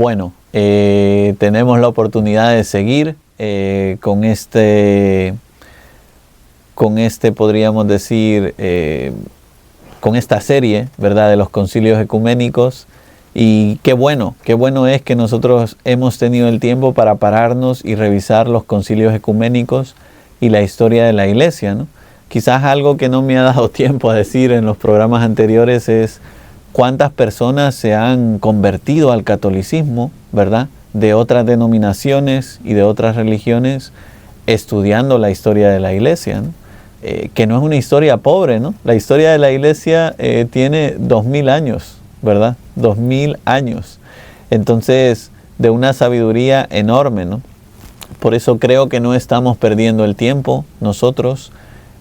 bueno, tenemos la oportunidad de seguir con podríamos decir, con esta serie, ¿verdad?, de los concilios ecuménicos. Y qué bueno es que nosotros hemos tenido el tiempo para pararnos y revisar los concilios ecuménicos y la historia de la Iglesia, ¿no? Quizás algo que no me ha dado tiempo a decir en los programas anteriores es cuántas personas se han convertido al catolicismo, ¿verdad?, de otras denominaciones y de otras religiones, estudiando la historia de la Iglesia, ¿no? Que no es una historia pobre, ¿no? La historia de la Iglesia tiene 2000 años, ¿verdad? 2000 años. Entonces, de una sabiduría enorme, ¿no? Por eso creo que no estamos perdiendo el tiempo nosotros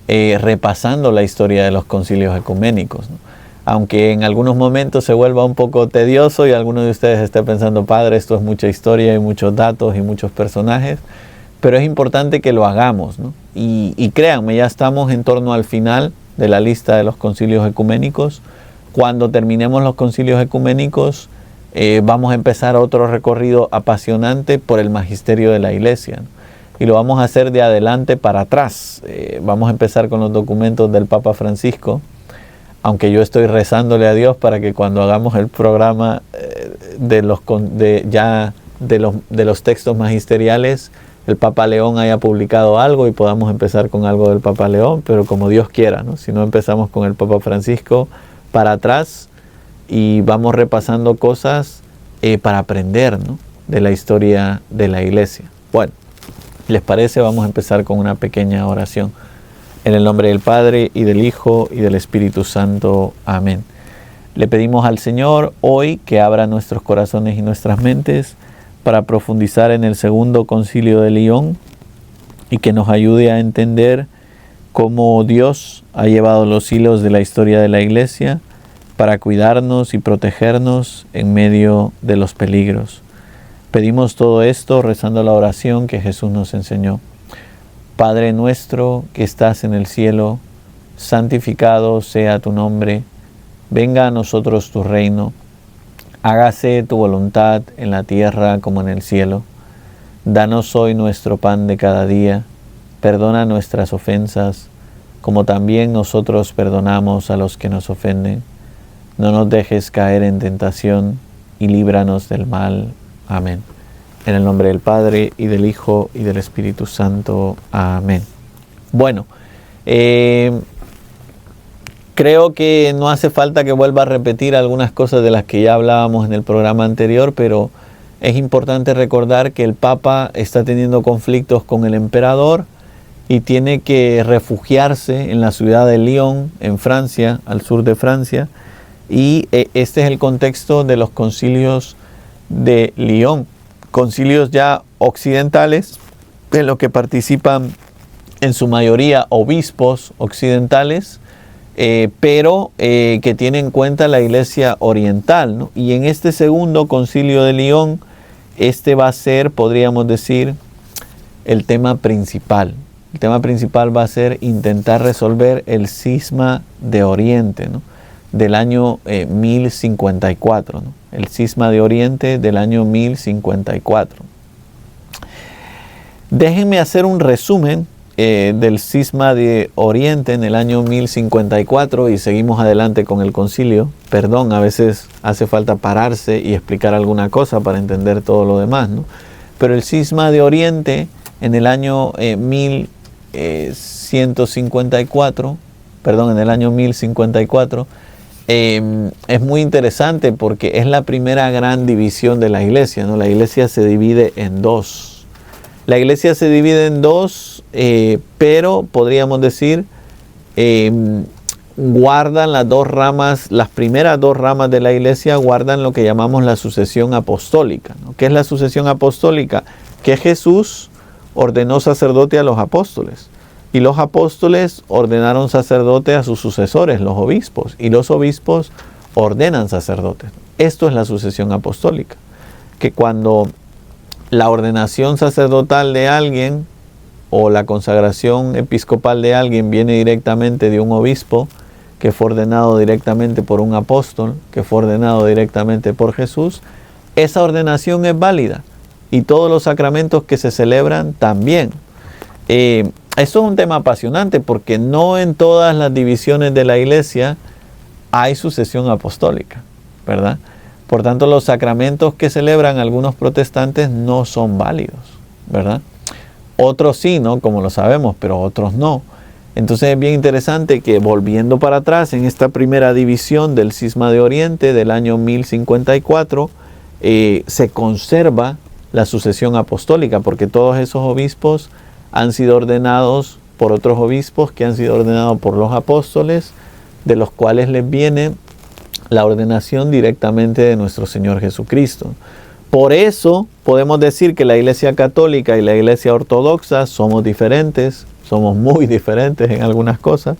repasando la historia de los concilios ecuménicos, ¿no? Aunque en algunos momentos se vuelva un poco tedioso y alguno de ustedes esté pensando, padre, esto es mucha historia y muchos datos y muchos personajes, pero es importante que lo hagamos, ¿no? Y créanme, ya estamos en torno al final de la lista de los concilios ecuménicos. Cuando terminemos los concilios ecuménicos, vamos a empezar otro recorrido apasionante por el magisterio de la Iglesia, ¿no? Y lo vamos a hacer de adelante para atrás. Vamos a empezar con los documentos del Papa Francisco, aunque yo estoy rezándole a Dios para que cuando hagamos el programa de los textos magisteriales, el Papa León haya publicado algo y podamos empezar con algo del Papa León, pero como Dios quiera, ¿no? Si no, empezamos con el Papa Francisco para atrás y vamos repasando cosas para aprender, ¿no?, de la historia de la Iglesia. Bueno, ¿les parece? Vamos a empezar con una pequeña oración. En el nombre del Padre, y del Hijo, y del Espíritu Santo. Amén. Le pedimos al Señor hoy que abra nuestros corazones y nuestras mentes para profundizar en el segundo concilio de Lyon y que nos ayude a entender cómo Dios ha llevado los hilos de la historia de la Iglesia para cuidarnos y protegernos en medio de los peligros. Pedimos todo esto rezando la oración que Jesús nos enseñó. Padre nuestro que estás en el cielo, santificado sea tu nombre. Venga a nosotros tu reino. Hágase tu voluntad en la tierra como en el cielo. Danos hoy nuestro pan de cada día. Perdona nuestras ofensas, como también nosotros perdonamos a los que nos ofenden. No nos dejes caer en tentación y líbranos del mal. Amén. En el nombre del Padre, y del Hijo, y del Espíritu Santo. Amén. Bueno, creo que no hace falta que vuelva a repetir algunas cosas de las que ya hablábamos en el programa anterior, pero es importante recordar que el Papa está teniendo conflictos con el emperador y tiene que refugiarse en la ciudad de Lyon, en Francia, al sur de Francia, y este es el contexto de los concilios de Lyon. Concilios ya occidentales, en los que participan en su mayoría obispos occidentales, pero que tienen en cuenta la Iglesia oriental, ¿no? Y en este segundo concilio de Lyon, este va a ser, podríamos decir, el tema principal. El tema principal va a ser intentar resolver el cisma de Oriente, ¿no?, del año 1054, ¿no? El cisma de Oriente del año 1054. Déjenme hacer un resumen del cisma de Oriente en el año 1054 y seguimos adelante con el concilio. Perdón, a veces hace falta pararse y explicar alguna cosa para entender todo lo demás, ¿no? Pero el cisma de Oriente en el año 1154, en el año 1054, es muy interesante porque es la primera gran división de la Iglesia, ¿no? La Iglesia se divide en dos. La Iglesia se divide en dos, pero podríamos decir, guardan las dos ramas, las primeras dos ramas de la Iglesia guardan lo que llamamos la sucesión apostólica, ¿no? ¿Qué es la sucesión apostólica? Que Jesús ordenó sacerdote a los apóstoles. Y los apóstoles ordenaron sacerdote a sus sucesores, los obispos. Y los obispos ordenan sacerdotes. Esto es la sucesión apostólica. Que cuando la ordenación sacerdotal de alguien o la consagración episcopal de alguien viene directamente de un obispo, que fue ordenado directamente por un apóstol, que fue ordenado directamente por Jesús, esa ordenación es válida y todos los sacramentos que se celebran también. Esto es un tema apasionante porque no en todas las divisiones de la iglesia hay sucesión apostólica, ¿verdad? Por tanto, los sacramentos que celebran algunos protestantes no son válidos, ¿verdad? Otros sí, ¿no? Como lo sabemos, pero otros no. Entonces es bien interesante que, volviendo para atrás en esta primera división del Cisma de Oriente del año 1054, se conserva la sucesión apostólica, porque todos esos obispos han sido ordenados por otros obispos que han sido ordenados por los apóstoles, de los cuales les viene la ordenación directamente de nuestro Señor Jesucristo. Por eso podemos decir que la Iglesia Católica y la Iglesia Ortodoxa somos diferentes, somos muy diferentes en algunas cosas,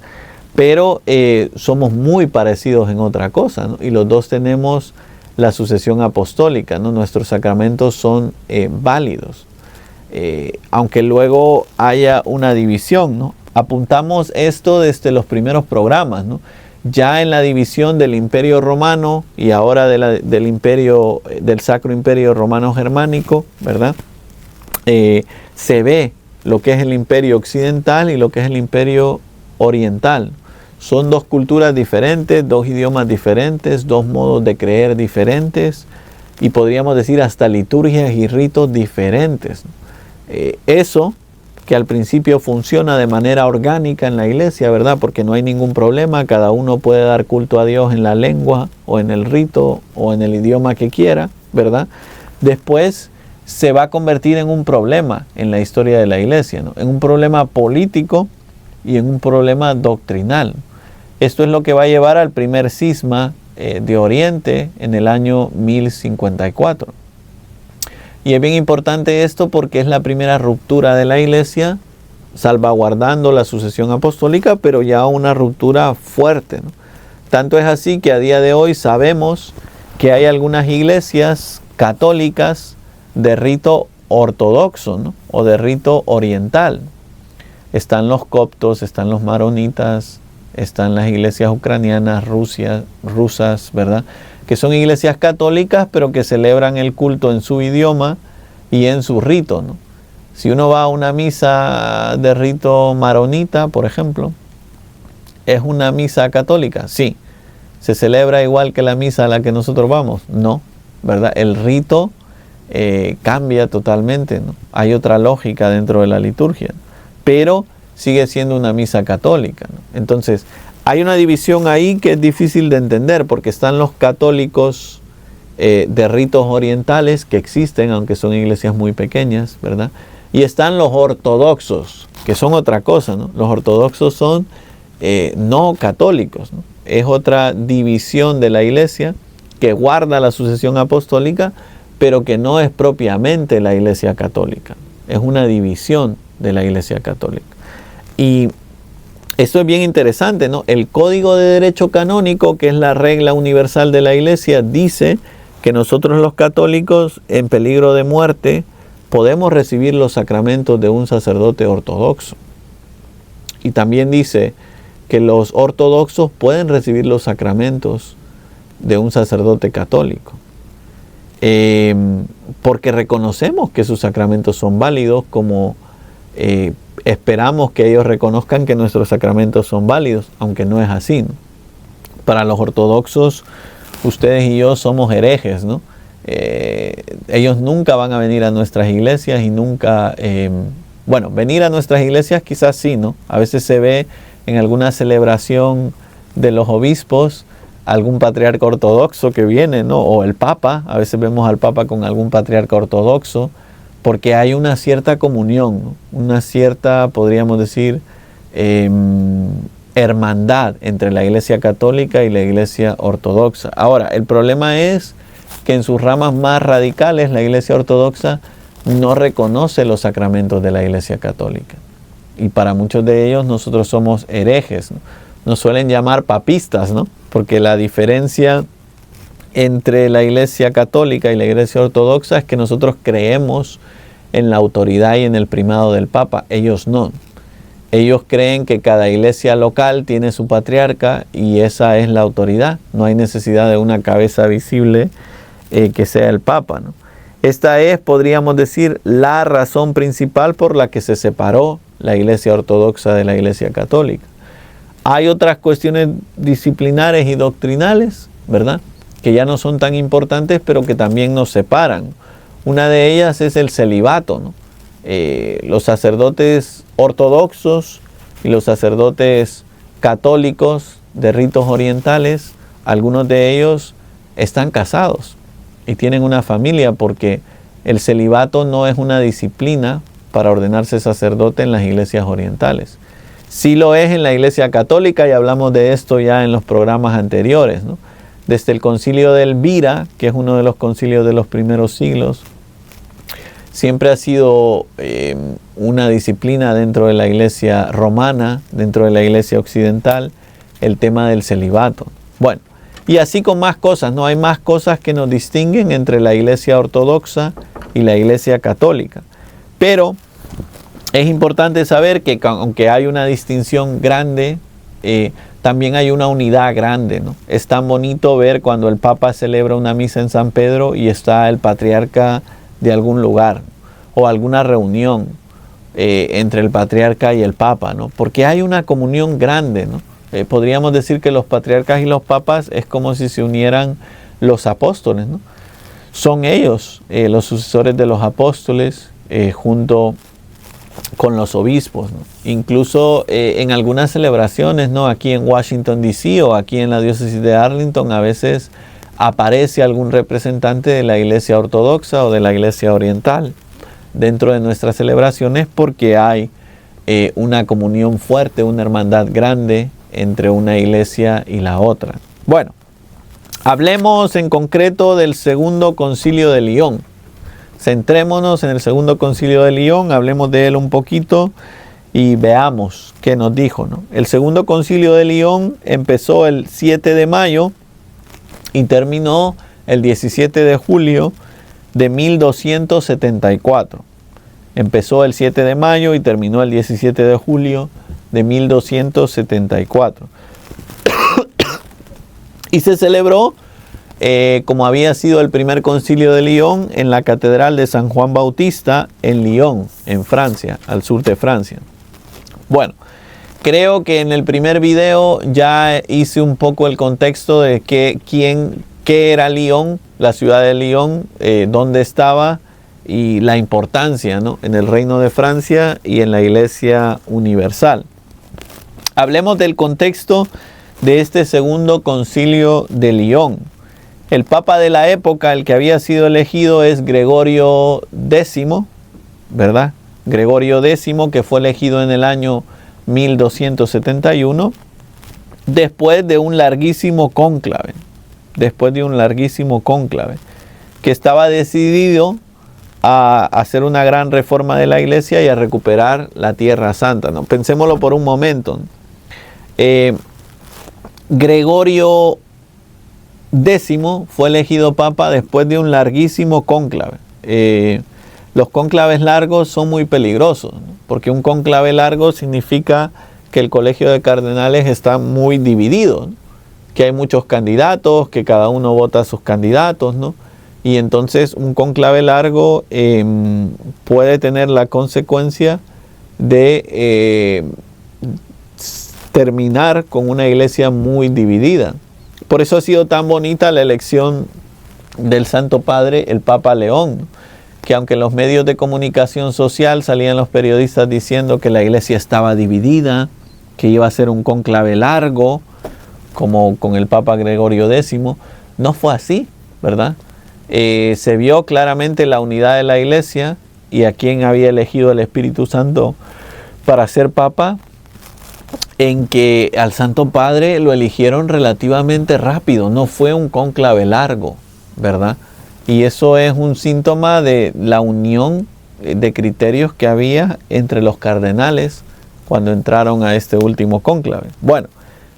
pero somos muy parecidos en otra cosa, ¿no? Y los dos tenemos la sucesión apostólica, ¿no? Nuestros sacramentos son válidos, aunque luego haya una división, ¿no? Apuntamos esto desde los primeros programas, ¿no? Ya en la división del Imperio Romano y ahora del Sacro Imperio Romano Germánico, ¿verdad? Se ve lo que es el Imperio Occidental y lo que es el Imperio Oriental. Son dos culturas diferentes, dos idiomas diferentes, dos modos de creer diferentes y podríamos decir hasta liturgias y ritos diferentes. Eso que al principio funciona de manera orgánica en la iglesia, ¿verdad? Porque no hay ningún problema, cada uno puede dar culto a Dios en la lengua o en el rito o en el idioma que quiera, ¿verdad? Después se va a convertir en un problema en la historia de la iglesia, ¿no? En un problema político y en un problema doctrinal. Esto es lo que va a llevar al primer cisma de Oriente en el año 1054. Y es bien importante esto porque es la primera ruptura de la iglesia, salvaguardando la sucesión apostólica, pero ya una ruptura fuerte, ¿no? Tanto es así que a día de hoy sabemos que hay algunas iglesias católicas de rito ortodoxo, ¿no? O de rito oriental. Están los coptos, están los maronitas, están las iglesias ucranianas, rusas, ¿verdad? Que son iglesias católicas, pero que celebran el culto en su idioma y en su rito, ¿no? Si uno va a una misa de rito maronita, por ejemplo, ¿es una misa católica? Sí. ¿Se celebra igual que la misa a la que nosotros vamos? No, ¿verdad? El rito cambia totalmente, ¿no? Hay otra lógica dentro de la liturgia, pero sigue siendo una misa católica, ¿no? Entonces, hay una división ahí que es difícil de entender porque están los católicos de ritos orientales que existen, aunque son iglesias muy pequeñas, ¿verdad? Y están los ortodoxos, que son otra cosa, ¿no? Los ortodoxos son no católicos, ¿no? Es otra división de la iglesia que guarda la sucesión apostólica, pero que no es propiamente la iglesia católica. Es una división de la iglesia católica. Y esto es bien interesante, ¿no? El Código de Derecho Canónico, que es la regla universal de la iglesia, dice que nosotros los católicos en peligro de muerte podemos recibir los sacramentos de un sacerdote ortodoxo. Y también dice que los ortodoxos pueden recibir los sacramentos de un sacerdote católico. Porque reconocemos que sus sacramentos son válidos, como esperamos que ellos reconozcan que nuestros sacramentos son válidos, aunque no es así, ¿no? Para los ortodoxos, ustedes y yo somos herejes, ¿no? Ellos nunca van a venir a nuestras iglesias y nunca, bueno, venir a nuestras iglesias quizás sí, ¿no? A veces se ve en alguna celebración de los obispos algún patriarca ortodoxo que viene, ¿no? O el Papa, a veces vemos al Papa con algún patriarca ortodoxo, porque hay una cierta comunión, ¿no? Una cierta, podríamos decir, hermandad entre la Iglesia Católica y la Iglesia Ortodoxa. Ahora, el problema es que en sus ramas más radicales la Iglesia Ortodoxa no reconoce los sacramentos de la Iglesia Católica. Y para muchos de ellos nosotros somos herejes, ¿no? Nos suelen llamar papistas, ¿no? Porque la diferencia entre la Iglesia Católica y la Iglesia Ortodoxa es que nosotros creemos en la autoridad y en el primado del Papa. Ellos no. Ellos creen que cada iglesia local tiene su patriarca y esa es la autoridad. No hay necesidad de una cabeza visible que sea el Papa, ¿no? Esta es, podríamos decir, la razón principal por la que se separó la Iglesia Ortodoxa de la Iglesia Católica. Hay otras cuestiones disciplinares y doctrinales, ¿verdad?, que ya no son tan importantes, pero que también nos separan. Una de ellas es el celibato, ¿no? Los sacerdotes ortodoxos y los sacerdotes católicos de ritos orientales, algunos de ellos están casados y tienen una familia, porque el celibato no es una disciplina para ordenarse sacerdote en las iglesias orientales. Sí lo es en la Iglesia Católica, y hablamos de esto ya en los programas anteriores, ¿no? Desde el concilio de Elvira, que es uno de los concilios de los primeros siglos, siempre ha sido una disciplina dentro de la Iglesia romana, dentro de la Iglesia occidental, el tema del celibato. Bueno, y así con más cosas, ¿no? Hay más cosas que nos distinguen entre la Iglesia ortodoxa y la Iglesia católica. Pero es importante saber que aunque hay una distinción grande, también hay una unidad grande, ¿no? Es tan bonito ver cuando el Papa celebra una misa en San Pedro y está el patriarca de algún lugar, o alguna reunión entre el patriarca y el Papa, ¿no? Porque hay una comunión grande, ¿no? Podríamos decir que los patriarcas y los papas es como si se unieran los apóstoles, ¿no? Son ellos los sucesores de los apóstoles junto con los obispos, ¿no? Incluso en algunas celebraciones, ¿no?, aquí en Washington D.C. o aquí en la diócesis de Arlington, a veces aparece algún representante de la Iglesia Ortodoxa o de la Iglesia Oriental dentro de nuestras celebraciones, porque hay una comunión fuerte, una hermandad grande entre una iglesia y la otra. Bueno, hablemos en concreto del Segundo Concilio de Lyon. Centrémonos en el Segundo Concilio de Lyon, hablemos de él un poquito y veamos qué nos dijo, ¿no? El Segundo Concilio de Lyon empezó el 7 de mayo y terminó el 17 de julio de 1274. Empezó el 7 de mayo y terminó el 17 de julio de 1274. Y se celebró, como había sido el primer concilio de Lyon, en la Catedral de San Juan Bautista en Lyon, en Francia, al sur de Francia. Bueno, creo que en el primer video ya hice un poco el contexto de qué era Lyon, la ciudad de Lyon, dónde estaba y la importancia, ¿no?, en el Reino de Francia y en la Iglesia Universal. Hablemos del contexto de este Segundo Concilio de Lyon. El Papa de la época, el que había sido elegido, es Gregorio X, ¿verdad? Gregorio X, que fue elegido en el año 1271, después de un larguísimo cónclave, que estaba decidido a hacer una gran reforma de la iglesia y a recuperar la Tierra Santa, ¿no? Pensémoslo por un momento. Gregorio X fue elegido papa después de un larguísimo cónclave. Los cónclaves largos son muy peligrosos, ¿no?, porque un cónclave largo significa que el colegio de cardenales está muy dividido, ¿no?, que hay muchos candidatos, que cada uno vota a sus candidatos, ¿no? Y entonces un cónclave largo puede tener la consecuencia de terminar con una iglesia muy dividida. Por eso ha sido tan bonita la elección del Santo Padre, el Papa León, que aunque en los medios de comunicación social salían los periodistas diciendo que la iglesia estaba dividida, que iba a ser un cónclave largo, como con el Papa Gregorio X, no fue así, ¿verdad? Se vio claramente la unidad de la iglesia y a quien había elegido el Espíritu Santo para ser papa, en que al Santo Padre lo eligieron relativamente rápido, no fue un cónclave largo, ¿verdad? Y eso es un síntoma de la unión de criterios que había entre los cardenales cuando entraron a este último cónclave. Bueno,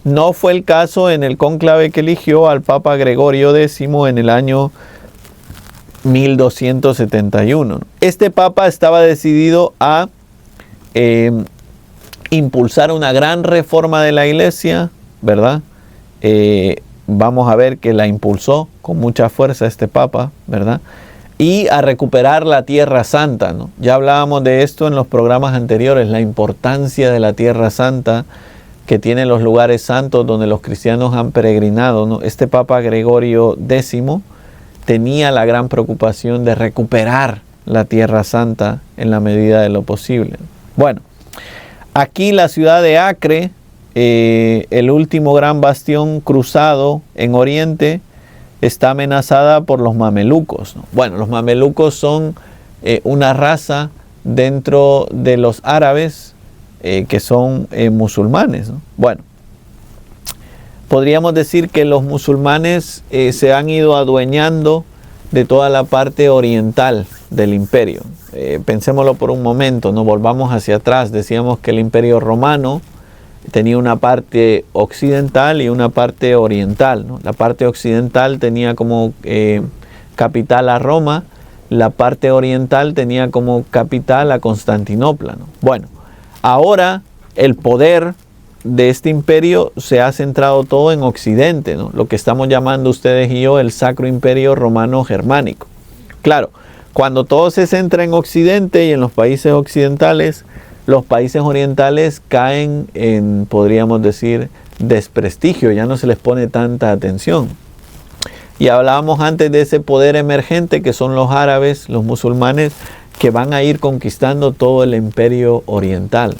no fue el caso en el cónclave que eligió al Papa Gregorio X en el año 1271. Este Papa estaba decidido a impulsar una gran reforma de la iglesia, ¿verdad? Vamos a ver que la impulsó con mucha fuerza este Papa, ¿verdad? Y a recuperar la Tierra Santa, ¿no? Ya hablábamos de esto en los programas anteriores, la importancia de la Tierra Santa que tienen los lugares santos donde los cristianos han peregrinado, ¿no? Este Papa Gregorio X tenía la gran preocupación de recuperar la Tierra Santa en la medida de lo posible. Bueno, aquí la ciudad de Acre, el último gran bastión cruzado en Oriente, está amenazada por los mamelucos, ¿no? Bueno, los mamelucos son una raza dentro de los árabes que son musulmanes, ¿no? Bueno, podríamos decir que los musulmanes se han ido adueñando de toda la parte oriental del imperio. Pensémoslo por un momento, nos volvamos hacia atrás. Decíamos que el imperio romano tenía una parte occidental y una parte oriental, ¿no? La parte occidental tenía como capital a Roma, la parte oriental tenía como capital a Constantinopla, ¿no? Bueno, ahora el poder de este imperio se ha centrado todo en Occidente, ¿no? Lo que estamos llamando ustedes y yo el Sacro Imperio Romano Germánico. Claro, cuando todo se centra en Occidente y en los países occidentales, los países orientales caen en, podríamos decir, desprestigio, ya no se les pone tanta atención. Y hablábamos antes de ese poder emergente que son los árabes, los musulmanes, que van a ir conquistando todo el imperio oriental.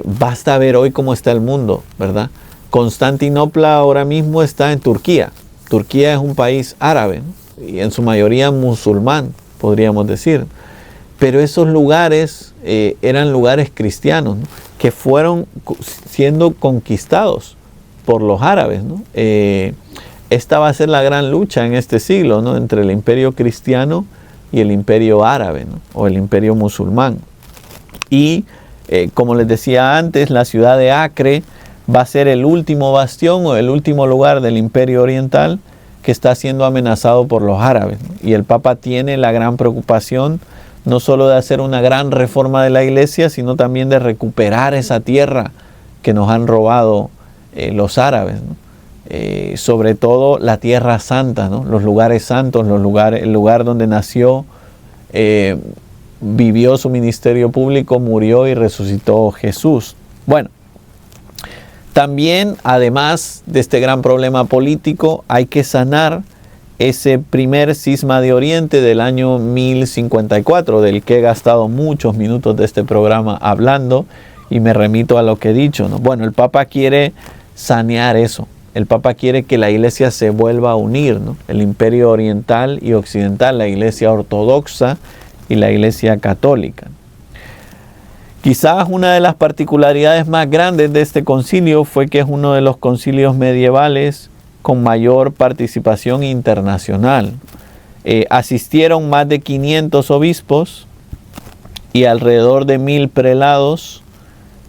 Basta ver hoy cómo está el mundo, ¿verdad? Constantinopla ahora mismo está en Turquía. Turquía es un país árabe, ¿no? Y en su mayoría musulmán, podríamos decir. Pero esos lugares eran lugares cristianos, ¿no? Que fueron siendo conquistados por los árabes, ¿no? Esta va a ser la gran lucha en este siglo, ¿no? Entre el imperio cristiano y el imperio árabe, ¿no? O el imperio musulmán. Y como les decía antes, la ciudad de Acre va a ser el último bastión o el último lugar del imperio oriental que está siendo amenazado por los árabes, ¿no? Y el Papa tiene la gran preocupación no solo de hacer una gran reforma de la iglesia, sino también de recuperar esa tierra que nos han robado los árabes, ¿no? Sobre todo la tierra santa, ¿no? Los lugares santos, el lugar donde nació, vivió su ministerio público, murió y resucitó Jesús. Bueno, también, además de este gran problema político, hay que sanar ese primer cisma de Oriente del año 1054, del que he gastado muchos minutos de este programa hablando, y me remito a lo que he dicho, ¿no? Bueno, el Papa quiere sanear eso. El Papa quiere que la iglesia se vuelva a unir, ¿no? El imperio oriental y occidental, la iglesia ortodoxa y la iglesia católica. Quizás una de las particularidades más grandes de este concilio fue que es uno de los concilios medievales con mayor participación internacional. Asistieron más de 500 obispos y alrededor de 1000 prelados,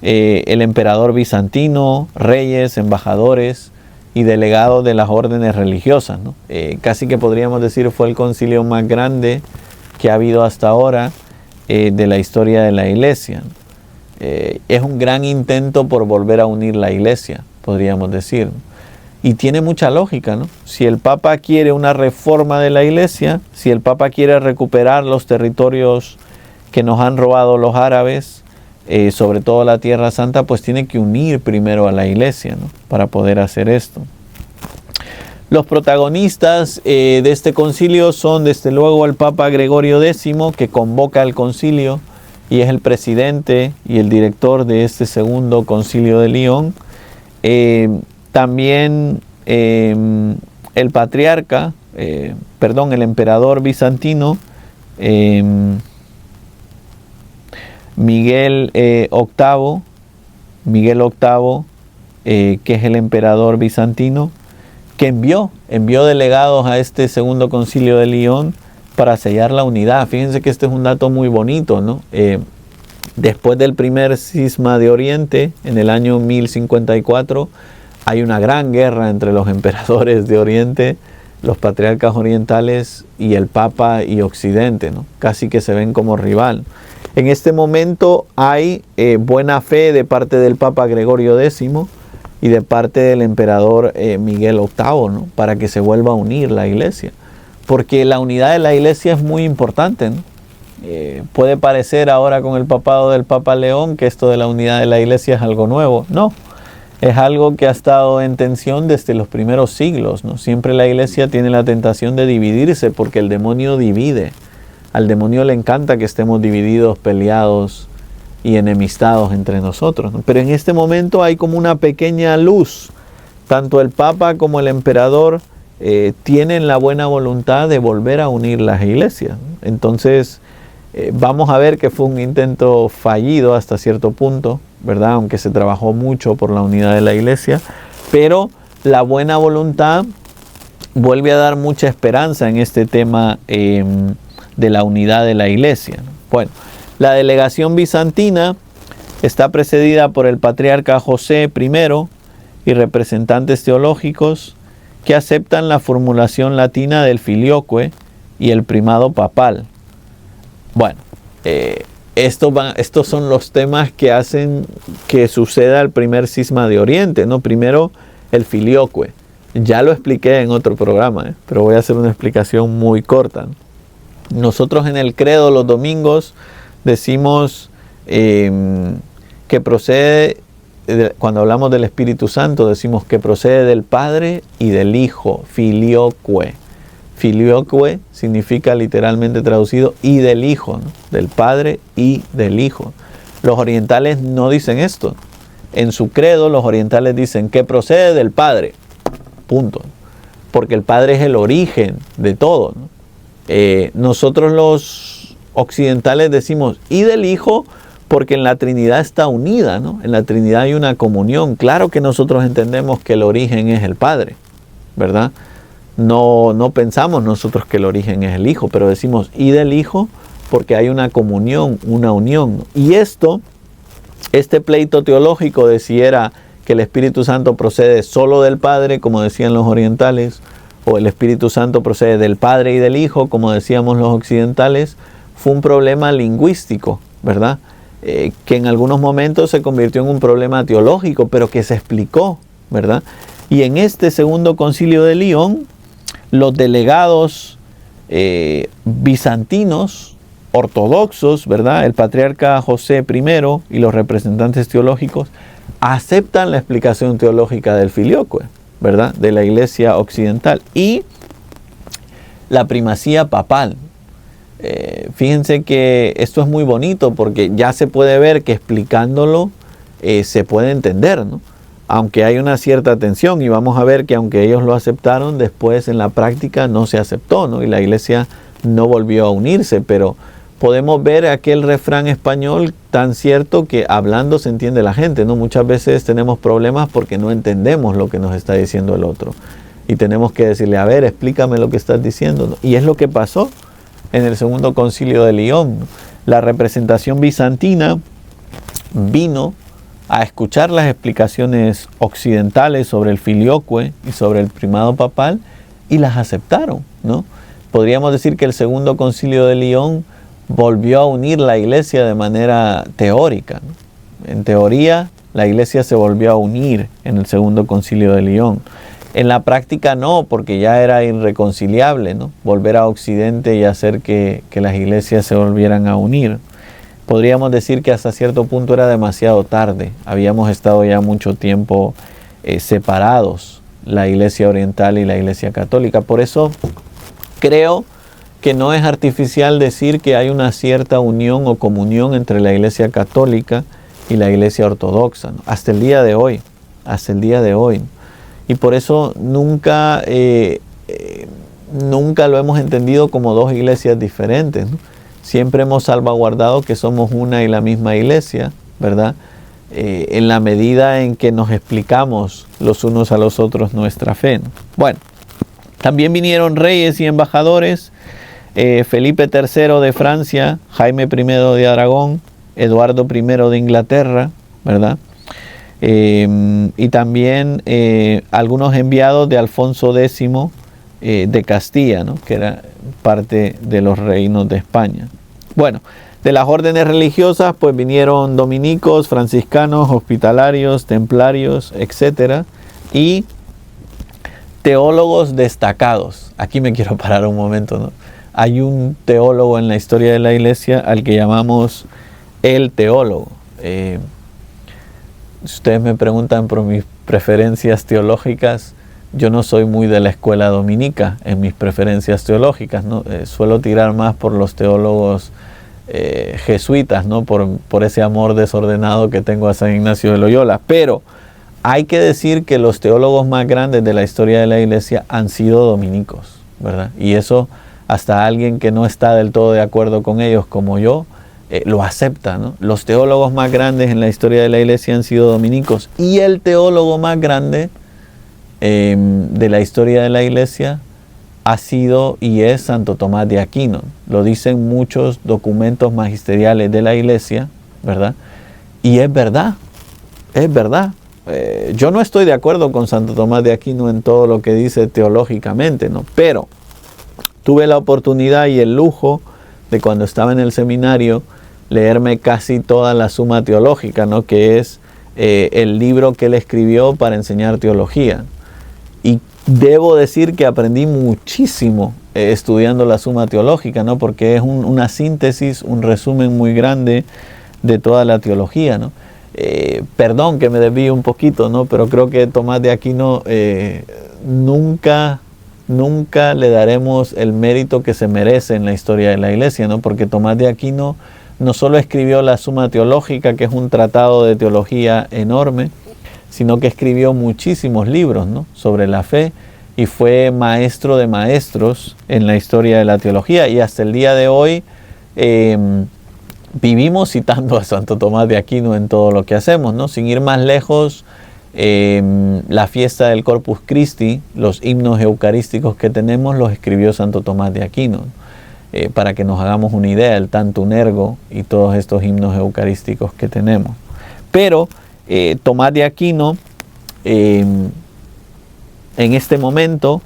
el emperador bizantino, reyes, embajadores y delegados de las órdenes religiosas, ¿no? Casi que podríamos decir fue el concilio más grande que ha habido hasta ahora de la historia de la iglesia. Es un gran intento por volver a unir la iglesia, podríamos decir. Y tiene mucha lógica, ¿no? Si el Papa quiere una reforma de la iglesia, si el Papa quiere recuperar los territorios que nos han robado los árabes, sobre todo la Tierra Santa, pues tiene que unir primero a la iglesia, ¿no? Para poder hacer esto. Los protagonistas de este concilio son desde luego el Papa Gregorio X, que convoca el concilio y es el presidente y el director de este segundo concilio de Lyon. También el patriarca, el emperador bizantino, Miguel VIII, que es el emperador bizantino, que envió delegados a este segundo concilio de Lyon para sellar la unidad. Fíjense que este es un dato muy bonito, ¿no? Después del primer cisma de Oriente, en el año 1054, hay una gran guerra entre los emperadores de Oriente, los patriarcas orientales y el Papa y Occidente, ¿no? Casi que se ven como rival. En este momento hay buena fe de parte del Papa Gregorio X y de parte del emperador Miguel VIII, ¿no? Para que se vuelva a unir la iglesia. Porque la unidad de la iglesia es muy importante, ¿no? Puede parecer ahora con el papado del Papa León que esto de la unidad de la iglesia es algo nuevo. No, es algo que ha estado en tensión desde los primeros siglos, ¿no? Siempre la iglesia tiene la tentación de dividirse porque el demonio divide. Al demonio le encanta que estemos divididos, peleados y enemistados entre nosotros, ¿no? Pero en este momento hay como una pequeña luz. Tanto el Papa como el emperador tienen la buena voluntad de volver a unir las iglesias, ¿no? Entonces, vamos a ver que fue un intento fallido hasta cierto punto, ¿verdad? Aunque se trabajó mucho por la unidad de la iglesia, pero la buena voluntad vuelve a dar mucha esperanza en este tema de la unidad de la iglesia, ¿no? Bueno, la delegación bizantina está precedida por el patriarca José I y representantes teológicos que aceptan la formulación latina del filioque y el primado papal. Bueno, estos son los temas que hacen que suceda el primer cisma de Oriente, ¿no? Primero, el filioque. Ya lo expliqué en otro programa, pero voy a hacer una explicación muy corta, ¿no? Nosotros en el credo los domingos decimos que procede, cuando hablamos del Espíritu Santo, decimos que procede del Padre y del Hijo, filioque. Filioque significa literalmente traducido y del Hijo, ¿no? Del Padre y del Hijo. Los orientales no dicen esto. En su credo los orientales dicen que procede del Padre, punto. Porque el Padre es el origen de todo, ¿no? Nosotros los occidentales decimos y del Hijo porque en la Trinidad está unida, ¿no? En la Trinidad hay una comunión. Claro que nosotros entendemos que el origen es el Padre, ¿verdad? No pensamos nosotros que el origen es el Hijo, pero decimos y del Hijo porque hay una comunión, una unión. Y este pleito teológico de si era que el Espíritu Santo procede solo del Padre, como decían los orientales, o el Espíritu Santo procede del Padre y del Hijo, como decíamos los occidentales, fue un problema lingüístico, ¿verdad? Que en algunos momentos se convirtió en un problema teológico, pero que se explicó, ¿verdad? Y en este segundo concilio de León, los delegados bizantinos, ortodoxos, ¿verdad? El patriarca José I y los representantes teológicos aceptan la explicación teológica del filioque, ¿verdad? De la iglesia occidental y la primacía papal. Fíjense que esto es muy bonito porque ya se puede ver que explicándolo se puede entender, ¿no? Aunque hay una cierta tensión y vamos a ver que aunque ellos lo aceptaron, después en la práctica no se aceptó, ¿no? Y la iglesia no volvió a unirse, pero podemos ver aquel refrán español tan cierto que hablando se entiende la gente, ¿no? Muchas veces tenemos problemas porque no entendemos lo que nos está diciendo el otro. Y tenemos que decirle, a ver, explícame lo que estás diciendo, ¿no? Y es lo que pasó en el segundo concilio de León. La representación bizantina vino a escuchar las explicaciones occidentales sobre el filioque y sobre el primado papal y las aceptaron, ¿no? Podríamos decir que el segundo concilio de León volvió a unir la iglesia de manera teórica, ¿no? En teoría, la iglesia se volvió a unir en el segundo concilio de León. En la práctica no, porque ya era irreconciliable, ¿no? Volver a Occidente y hacer que las iglesias se volvieran a unir. Podríamos decir que hasta cierto punto era demasiado tarde. Habíamos estado ya mucho tiempo separados, la iglesia oriental y la iglesia católica. Por eso creo que no es artificial decir que hay una cierta unión o comunión entre la iglesia católica y la iglesia ortodoxa, ¿no? Hasta el día de hoy, ¿no? Y por eso nunca lo hemos entendido como dos iglesias diferentes, ¿no? Siempre hemos salvaguardado que somos una y la misma iglesia, ¿verdad? En la medida en que nos explicamos los unos a los otros nuestra fe, ¿no? Bueno, también vinieron reyes y embajadores, Felipe III de Francia, Jaime I de Aragón, Eduardo I de Inglaterra, ¿verdad? Y también algunos enviados de Alfonso X de Castilla, ¿no? Que era parte de los reinos de España. Bueno, De las órdenes religiosas, pues vinieron dominicos, franciscanos, hospitalarios, templarios, etc. Y teólogos destacados. Aquí me quiero parar un momento, ¿no? Hay un teólogo en la historia de la iglesia al que llamamos el teólogo. Si ustedes me preguntan por mis preferencias teológicas, yo no soy muy de la escuela dominica en mis preferencias teológicas, ¿no? Suelo tirar más por los teólogos jesuitas, ¿no? Por ese amor desordenado que tengo a San Ignacio de Loyola. Pero hay que decir que los teólogos más grandes de la historia de la iglesia han sido dominicos, ¿verdad? Y eso hasta alguien que no está del todo de acuerdo con ellos, como yo, lo acepta, ¿no? Los teólogos más grandes en la historia de la iglesia han sido dominicos. Y el teólogo más grande de la historia de la iglesia ha sido y es Santo Tomás de Aquino. Lo dicen muchos documentos magisteriales de la iglesia, ¿verdad? Y es verdad, es verdad. Yo no estoy de acuerdo con Santo Tomás de Aquino en todo lo que dice teológicamente, ¿no? Pero tuve la oportunidad y el lujo de, cuando estaba en el seminario, leerme casi toda la Suma Teológica, ¿no? Que es el libro que él escribió para enseñar teología. Y debo decir que aprendí muchísimo estudiando la Suma Teológica, ¿no? Porque es una síntesis, un resumen muy grande de toda la teología, ¿no? Perdón que me desvíe un poquito, ¿no? Pero creo que Tomás de Aquino nunca le daremos el mérito que se merece en la historia de la iglesia, ¿no? Porque Tomás de Aquino no solo escribió la Suma Teológica, que es un tratado de teología enorme, sino que escribió muchísimos libros, ¿no? Sobre la fe, y fue maestro de maestros en la historia de la teología. Y hasta el día de hoy vivimos citando a Santo Tomás de Aquino en todo lo que hacemos, ¿no? Sin ir más lejos, la fiesta del Corpus Christi, los himnos eucarísticos que tenemos, los escribió Santo Tomás de Aquino. Para que nos hagamos una idea, el Tantum Ergo y todos estos himnos eucarísticos que tenemos. Pero Tomás de Aquino en este momento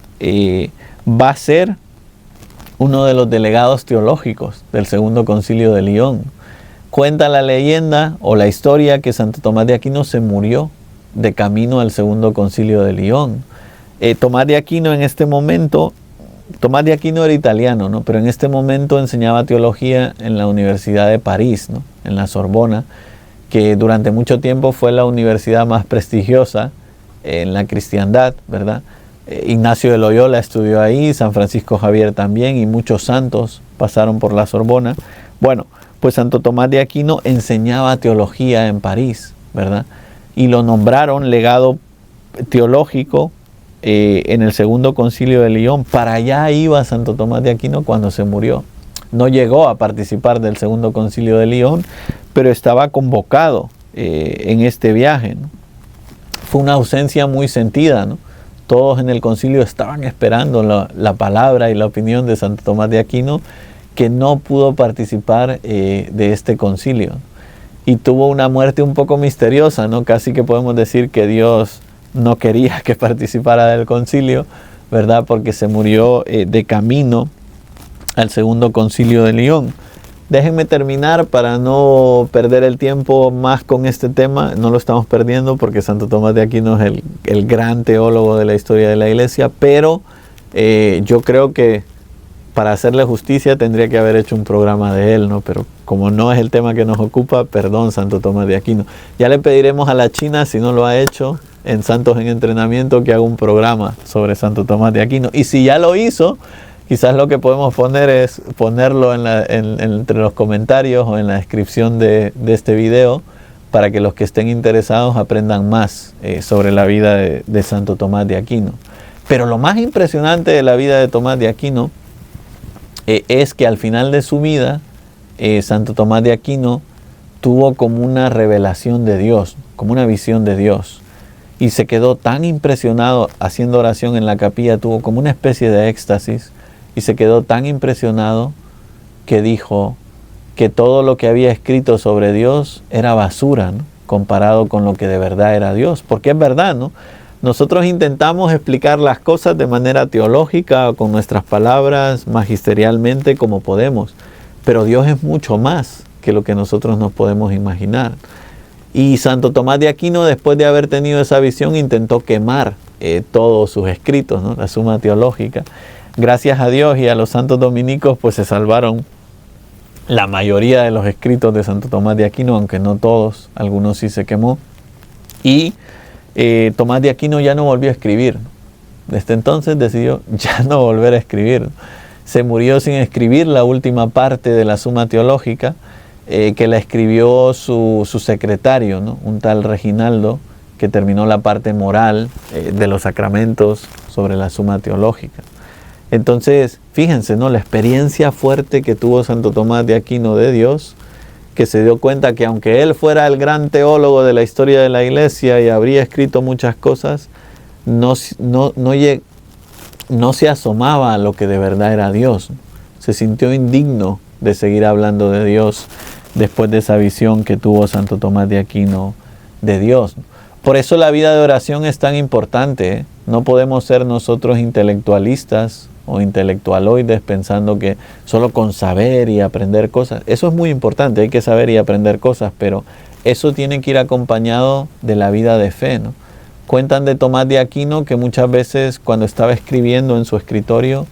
va a ser uno de los delegados teológicos del Segundo Concilio de Lyon. Cuenta la leyenda o la historia que Santo Tomás de Aquino se murió de camino al Segundo Concilio de Lyon. Tomás de Aquino en este momento, Tomás de Aquino era italiano, ¿no? Pero en este momento enseñaba teología en la Universidad de París, ¿no? En la Sorbona, que durante mucho tiempo fue la universidad más prestigiosa en la cristiandad, ¿verdad? Ignacio de Loyola estudió ahí, San Francisco Javier también, y muchos santos pasaron por la Sorbona. Bueno, pues Santo Tomás de Aquino enseñaba teología en París, ¿verdad? Y lo nombraron legado teológico en el Segundo Concilio de Lyon. Para allá iba Santo Tomás de Aquino cuando se murió. No llegó a participar del Segundo Concilio de Lyon, pero estaba convocado en este viaje, ¿no? Fue una ausencia muy sentida, ¿no? Todos en el concilio estaban esperando la palabra y la opinión de Santo Tomás de Aquino, que no pudo participar de este concilio. Y tuvo una muerte un poco misteriosa, ¿no? Casi que podemos decir que Dios no quería que participara del concilio, ¿verdad? Porque se murió de camino al Segundo Concilio de Lyon. Déjenme terminar para no perder el tiempo más con este tema. No lo estamos perdiendo porque Santo Tomás de Aquino es el gran teólogo de la historia de la iglesia, pero yo creo que para hacerle justicia tendría que haber hecho un programa de él, ¿no? Pero como no es el tema que nos ocupa, perdón, Santo Tomás de Aquino. Ya le pediremos a la China, si no lo ha hecho, en Santos en Entrenamiento, que haga un programa sobre Santo Tomás de Aquino. Y si ya lo hizo, quizás lo que podemos poner es ponerlo entre los comentarios o en la descripción de este video, para que los que estén interesados aprendan más sobre la vida de Santo Tomás de Aquino. Pero lo más impresionante de la vida de Tomás de Aquino es que al final de su vida, Santo Tomás de Aquino tuvo como una revelación de Dios, como una visión de Dios. Y se quedó tan impresionado haciendo oración en la capilla, tuvo como una especie de éxtasis, y se quedó tan impresionado que dijo que todo lo que había escrito sobre Dios era basura, ¿no? Comparado con lo que de verdad era Dios. Porque es verdad, ¿no? Nosotros intentamos explicar las cosas de manera teológica o con nuestras palabras magisterialmente como podemos, pero Dios es mucho más que lo que nosotros nos podemos imaginar. Y Santo Tomás de Aquino, después de haber tenido esa visión, intentó quemar todos sus escritos, ¿no? La Suma Teológica. Gracias a Dios y a los santos dominicos, pues se salvaron la mayoría de los escritos de Santo Tomás de Aquino, aunque no todos, algunos sí se quemó. Y Tomás de Aquino ya no volvió a escribir. Desde entonces decidió ya no volver a escribir. Se murió sin escribir la última parte de la Suma Teológica, que la escribió su secretario, ¿no? Un tal Reginaldo, que terminó la parte moral de los sacramentos sobre la Suma Teológica. Entonces, fíjense, ¿no? La experiencia fuerte que tuvo Santo Tomás de Aquino de Dios, que se dio cuenta que aunque él fuera el gran teólogo de la historia de la Iglesia y habría escrito muchas cosas, no se asomaba a lo que de verdad era Dios. Se sintió indigno de seguir hablando de Dios después de esa visión que tuvo Santo Tomás de Aquino de Dios. Por eso la vida de oración es tan importante, ¿eh? No podemos ser nosotros intelectualistas o intelectualoides pensando que solo con saber y aprender cosas. Eso es muy importante, hay que saber y aprender cosas, pero eso tiene que ir acompañado de la vida de fe, ¿no? Cuentan de Tomás de Aquino que muchas veces cuando estaba escribiendo en su escritorio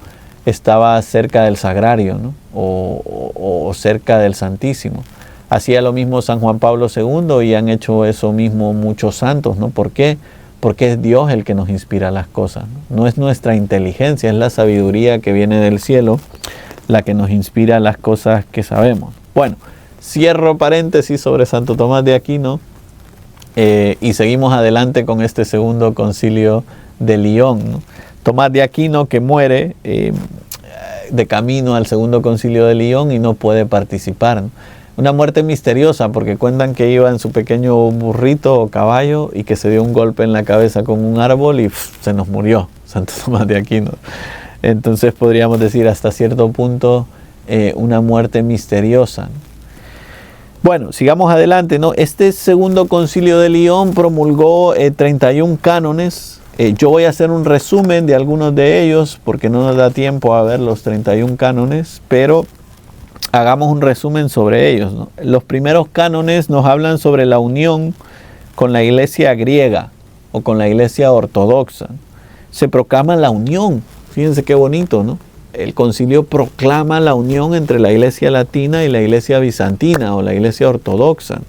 estaba cerca del sagrario, ¿no? o cerca del Santísimo. Hacía lo mismo San Juan Pablo II y han hecho eso mismo muchos santos, ¿no? ¿Por qué? Porque es Dios el que nos inspira las cosas, ¿no? No es nuestra inteligencia, es la sabiduría que viene del cielo la que nos inspira las cosas que sabemos. Bueno, cierro paréntesis sobre Santo Tomás de Aquino y seguimos adelante con este segundo concilio de Lyon, ¿no? Tomás de Aquino que muere de camino al segundo concilio de Lyon y no puede participar, ¿no? Una muerte misteriosa porque cuentan que iba en su pequeño burrito o caballo y que se dio un golpe en la cabeza con un árbol y se nos murió Santo Tomás de Aquino. Entonces podríamos decir hasta cierto punto una muerte misteriosa. Bueno, sigamos adelante, ¿no? Este segundo concilio de Lyon promulgó 31 cánones. Yo voy a hacer un resumen de algunos de ellos porque no nos da tiempo a ver los 31 cánones, pero hagamos un resumen sobre ellos, ¿no? Los primeros cánones nos hablan sobre la unión con la iglesia griega o con la iglesia ortodoxa. Se proclama la unión, fíjense qué bonito, ¿no? El concilio proclama la unión entre la iglesia latina y la iglesia bizantina o la iglesia ortodoxa.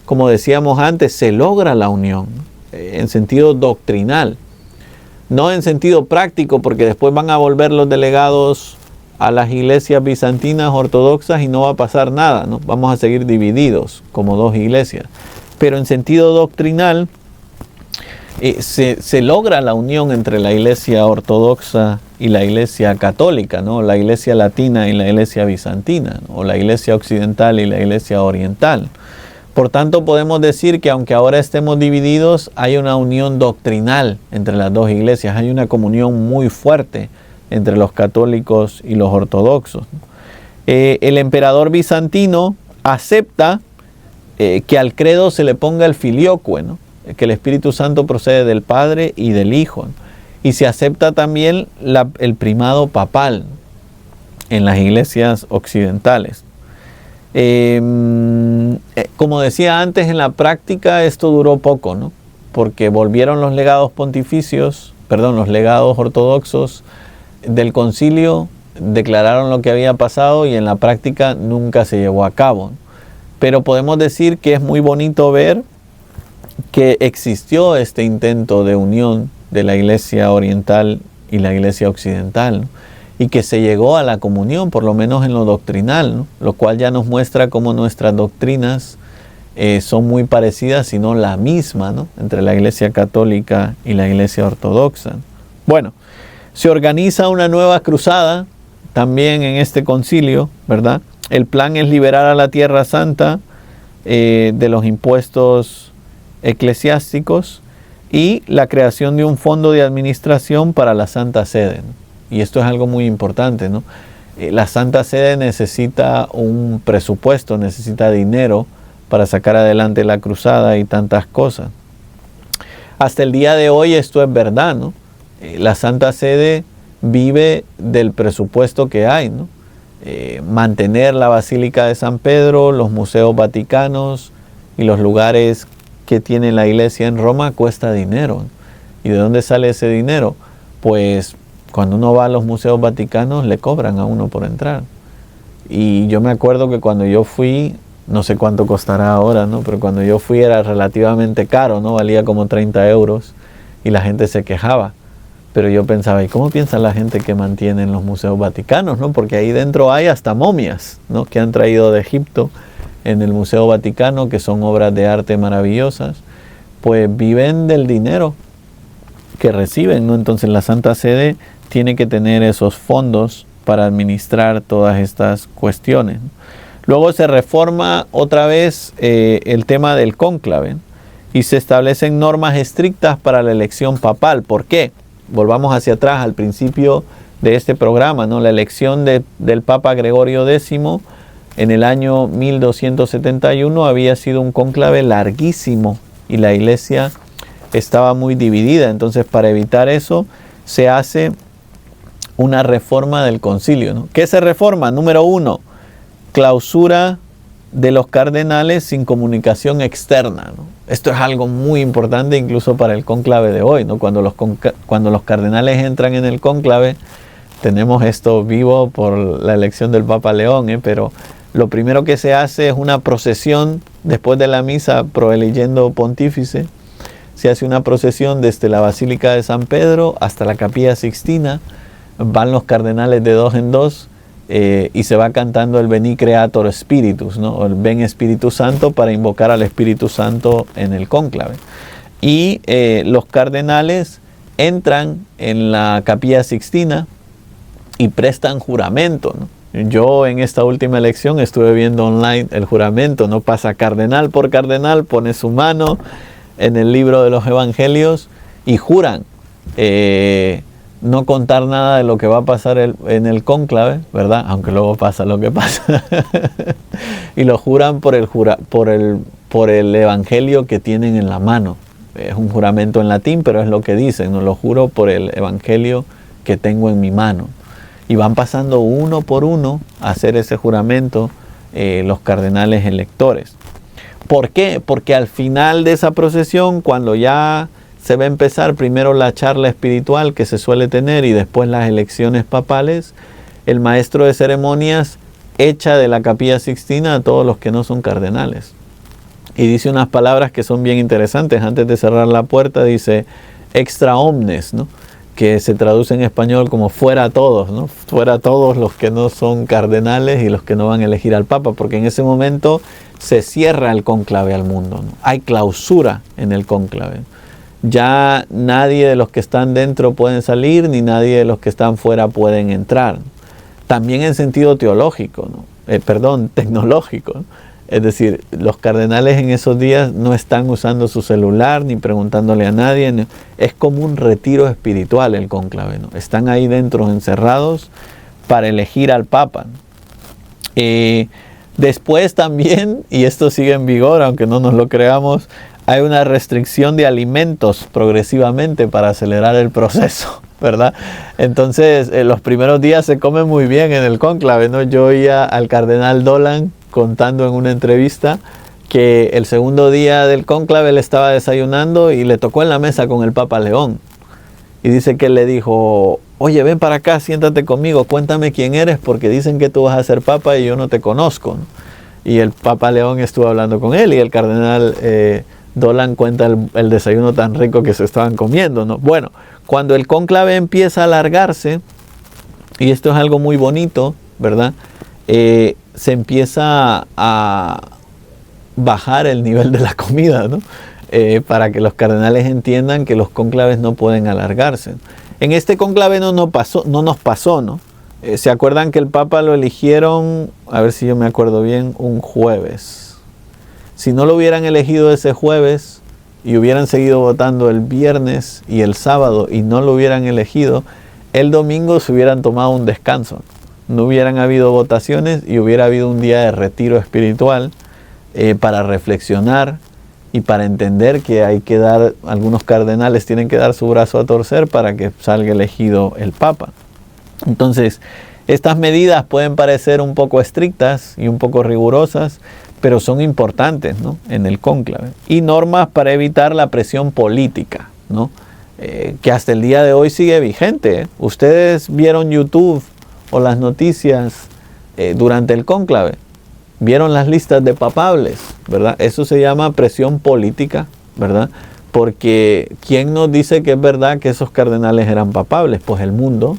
Como decíamos antes, se logra la unión en sentido doctrinal, no en sentido práctico, porque después van a volver los delegados a las iglesias bizantinas ortodoxas y no va a pasar nada, ¿no? Vamos a seguir divididos como dos iglesias. Pero en sentido doctrinal se logra la unión entre la iglesia ortodoxa y la iglesia católica, ¿no? La iglesia latina y la iglesia bizantina, ¿no? O la iglesia occidental y la iglesia oriental. Por tanto, podemos decir que aunque ahora estemos divididos, hay una unión doctrinal entre las dos iglesias, hay una comunión muy fuerte entre los católicos y los ortodoxos. El emperador bizantino acepta que al credo se le ponga el filioque, ¿no? Que el Espíritu Santo procede del Padre y del Hijo, ¿no? Y se acepta también el primado papal en las iglesias occidentales. Como decía antes, en la práctica esto duró poco, ¿no? Porque volvieron los legados los legados ortodoxos del concilio, declararon lo que había pasado y en la práctica nunca se llevó a cabo. Pero podemos decir que es muy bonito ver que existió este intento de unión de la iglesia oriental y la iglesia occidental, ¿no? Y que se llegó a la comunión, por lo menos en lo doctrinal, ¿no? Lo cual ya nos muestra cómo nuestras doctrinas son muy parecidas, si no la misma, ¿no? Entre la iglesia católica y la iglesia ortodoxa. Bueno, se organiza una nueva cruzada también en este concilio, ¿verdad? El plan es liberar a la Tierra Santa de los impuestos eclesiásticos y la creación de un fondo de administración para la Santa Sede, ¿no? Y esto es algo muy importante, ¿no? La Santa Sede necesita un presupuesto, necesita dinero para sacar adelante la cruzada y tantas cosas. Hasta el día de hoy esto es verdad, ¿no? La Santa Sede vive del presupuesto que hay, ¿no? mantener la Basílica de San Pedro, los museos vaticanos y los lugares que tiene la iglesia en Roma cuesta dinero. ¿Y de dónde sale ese dinero? Pues cuando uno va a los museos vaticanos le cobran a uno por entrar. Y yo me acuerdo que cuando yo fui, no sé cuánto costará ahora, ¿no? Pero cuando yo fui era relativamente caro, ¿no? Valía como 30 euros y la gente se quejaba. Pero yo pensaba, ¿y cómo piensa la gente que mantiene en los museos vaticanos, ¿no? Porque ahí dentro hay hasta momias, ¿no? Que han traído de Egipto en el Museo Vaticano, que son obras de arte maravillosas. Pues viven del dinero que reciben, ¿no? Entonces la Santa Sede tiene que tener esos fondos para administrar todas estas cuestiones. Luego se reforma otra vez el tema del cónclave y se establecen normas estrictas para la elección papal. ¿Por qué? Volvamos hacia atrás al principio de este programa, ¿no? La elección del Papa Gregorio X en el año 1271 había sido un cónclave larguísimo y la iglesia estaba muy dividida. Entonces, para evitar eso, se hace una reforma del concilio, ¿no? ¿Qué se reforma? Número 1, clausura de los cardenales sin comunicación externa, ¿no? Esto es algo muy importante incluso para el cónclave de hoy, ¿no? Cuando los cardenales entran en el cónclave, tenemos esto vivo por la elección del Papa León, pero lo primero que se hace es una procesión después de la misa proeliyendo pontífice. Se hace una procesión desde la Basílica de San Pedro hasta la Capilla Sixtina. Van los cardenales de dos en dos y se va cantando el Veni Creator Spiritus, ¿no? O el Ven Espíritu Santo, para invocar al Espíritu Santo en el cónclave. Y los cardenales entran en la Capilla Sixtina y prestan juramento, ¿no? Yo en esta última elección estuve viendo online el juramento, ¿no? Pasa cardenal por cardenal, pone su mano en el libro de los evangelios y juran no contar nada de lo que va a pasar en el cónclave, ¿verdad? Aunque luego pasa lo que pasa. Y lo juran por el evangelio que tienen en la mano. Es un juramento en latín, pero es lo que dicen, ¿no? Lo juro por el evangelio que tengo en mi mano. Y van pasando uno por uno a hacer ese juramento los cardenales electores. ¿Por qué? Porque al final de esa procesión, cuando ya se va a empezar primero la charla espiritual que se suele tener y después las elecciones papales, el maestro de ceremonias echa de la Capilla Sixtina a todos los que no son cardenales. Y dice unas palabras que son bien interesantes. Antes de cerrar la puerta dice extra omnes, ¿no? Que se traduce en español como fuera todos, ¿no? Fuera todos los que no son cardenales y los que no van a elegir al Papa, porque en ese momento se cierra el cónclave al mundo, ¿no? Hay clausura en el cónclave. Ya nadie de los que están dentro pueden salir, ni nadie de los que están fuera pueden entrar. También en sentido teológico, ¿no? Tecnológico, ¿no? Es decir, los cardenales en esos días no están usando su celular ni preguntándole a nadie. Es como un retiro espiritual el cónclave, ¿no? Están ahí dentro encerrados para elegir al Papa. Después también, y esto sigue en vigor, aunque no nos lo creamos, hay una restricción de alimentos progresivamente para acelerar el proceso, ¿verdad? Entonces, los primeros días se come muy bien en el cónclave, ¿no? Yo oía al cardenal Dolan contando en una entrevista que el segundo día del cónclave él estaba desayunando y le tocó en la mesa con el Papa León. Y dice que él le dijo, oye, ven para acá, siéntate conmigo, cuéntame quién eres, porque dicen que tú vas a ser Papa y yo no te conozco, ¿no? Y el Papa León estuvo hablando con él y el cardenal Dolan cuenta el desayuno tan rico que se estaban comiendo, ¿no? Bueno, cuando el cónclave empieza a alargarse, y esto es algo muy bonito, ¿verdad? Se empieza a bajar el nivel de la comida, ¿no? Para que los cardenales entiendan que los cónclaves no pueden alargarse. En este cónclave no nos pasó, ¿no? ¿Se acuerdan que el Papa lo eligieron, a ver si yo me acuerdo bien, un jueves? Si no lo hubieran elegido ese jueves y hubieran seguido votando el viernes y el sábado y no lo hubieran elegido, el domingo se hubieran tomado un descanso. No hubieran habido votaciones y hubiera habido un día de retiro espiritual para reflexionar y para entender que hay que dar, algunos cardenales tienen que dar su brazo a torcer para que salga elegido el Papa. Entonces, Estas medidas pueden parecer un poco estrictas y un poco rigurosas, pero son importantes, ¿no?, en el cónclave. Y normas para evitar la presión política, ¿no?, que hasta el día de hoy sigue vigente. Ustedes vieron YouTube o las noticias durante el cónclave, vieron las listas de papables, ¿verdad? Eso se llama presión política, ¿verdad? Porque ¿quién nos dice que es verdad que esos cardenales eran papables? Pues el mundo.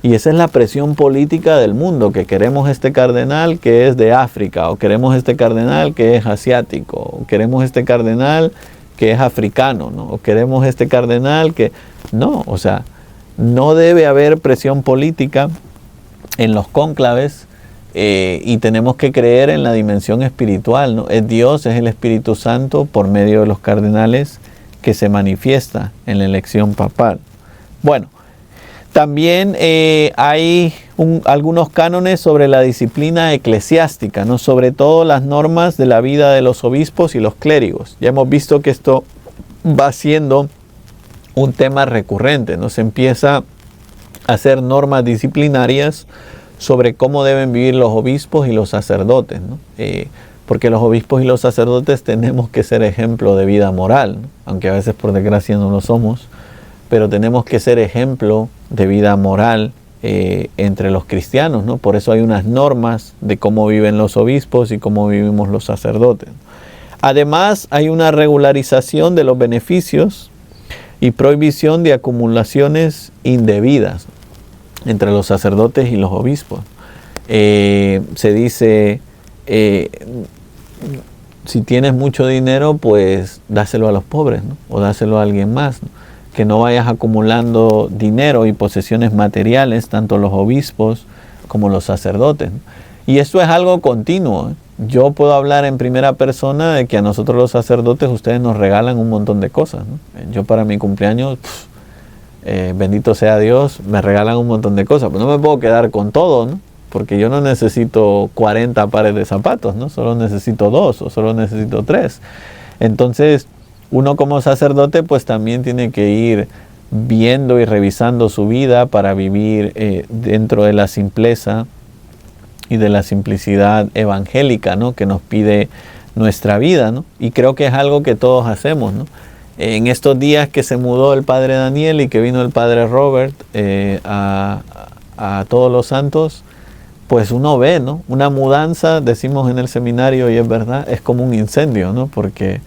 Y esa es la presión política del mundo, que queremos este cardenal que es de África, o queremos este cardenal que es asiático, o queremos este cardenal que es africano, ¿no?, o queremos este cardenal que... No, o sea, no debe haber presión política en los cónclaves, y tenemos que creer en la dimensión espiritual, ¿no? Es Dios, es el Espíritu Santo por medio de los cardenales que se manifiesta en la elección papal. Bueno, también hay algunos cánones sobre la disciplina eclesiástica, ¿no?, sobre todo las normas de la vida de los obispos y los clérigos. Ya hemos visto que esto va siendo un tema recurrente, ¿no? Se empieza a hacer normas disciplinarias sobre cómo deben vivir los obispos y los sacerdotes, ¿no? Porque los obispos y los sacerdotes tenemos que ser ejemplo de vida moral, ¿no?, aunque a veces por desgracia no lo somos, pero tenemos que ser ejemplo de vida moral entre los cristianos, ¿no? Por eso hay unas normas de cómo viven los obispos y cómo vivimos los sacerdotes. Además, hay una regularización de los beneficios y prohibición de acumulaciones indebidas entre los sacerdotes y los obispos. Se dice, si tienes mucho dinero, pues dáselo a los pobres, ¿no?, o dáselo a alguien más, ¿no?, que no vayas acumulando dinero y posesiones materiales, tanto los obispos como los sacerdotes, ¿no? Y esto es algo continuo, ¿eh? Yo puedo hablar en primera persona de que a nosotros los sacerdotes ustedes nos regalan un montón de cosas, ¿no? Yo para mi cumpleaños, bendito sea Dios, me regalan un montón de cosas, pero no me puedo quedar con todo, ¿no?, porque yo no necesito 40 pares de zapatos, ¿no?, solo necesito 2 o solo necesito 3. Entonces, uno como sacerdote pues también tiene que ir viendo y revisando su vida para vivir dentro de la simpleza y de la simplicidad evangélica, ¿no?, que nos pide nuestra vida, ¿no? Y creo que es algo que todos hacemos, ¿no? En estos días que se mudó el padre Daniel y que vino el padre Robert a Todos los Santos, pues uno ve, ¿no?, una mudanza, decimos en el seminario y es verdad, es como un incendio, ¿no?, porque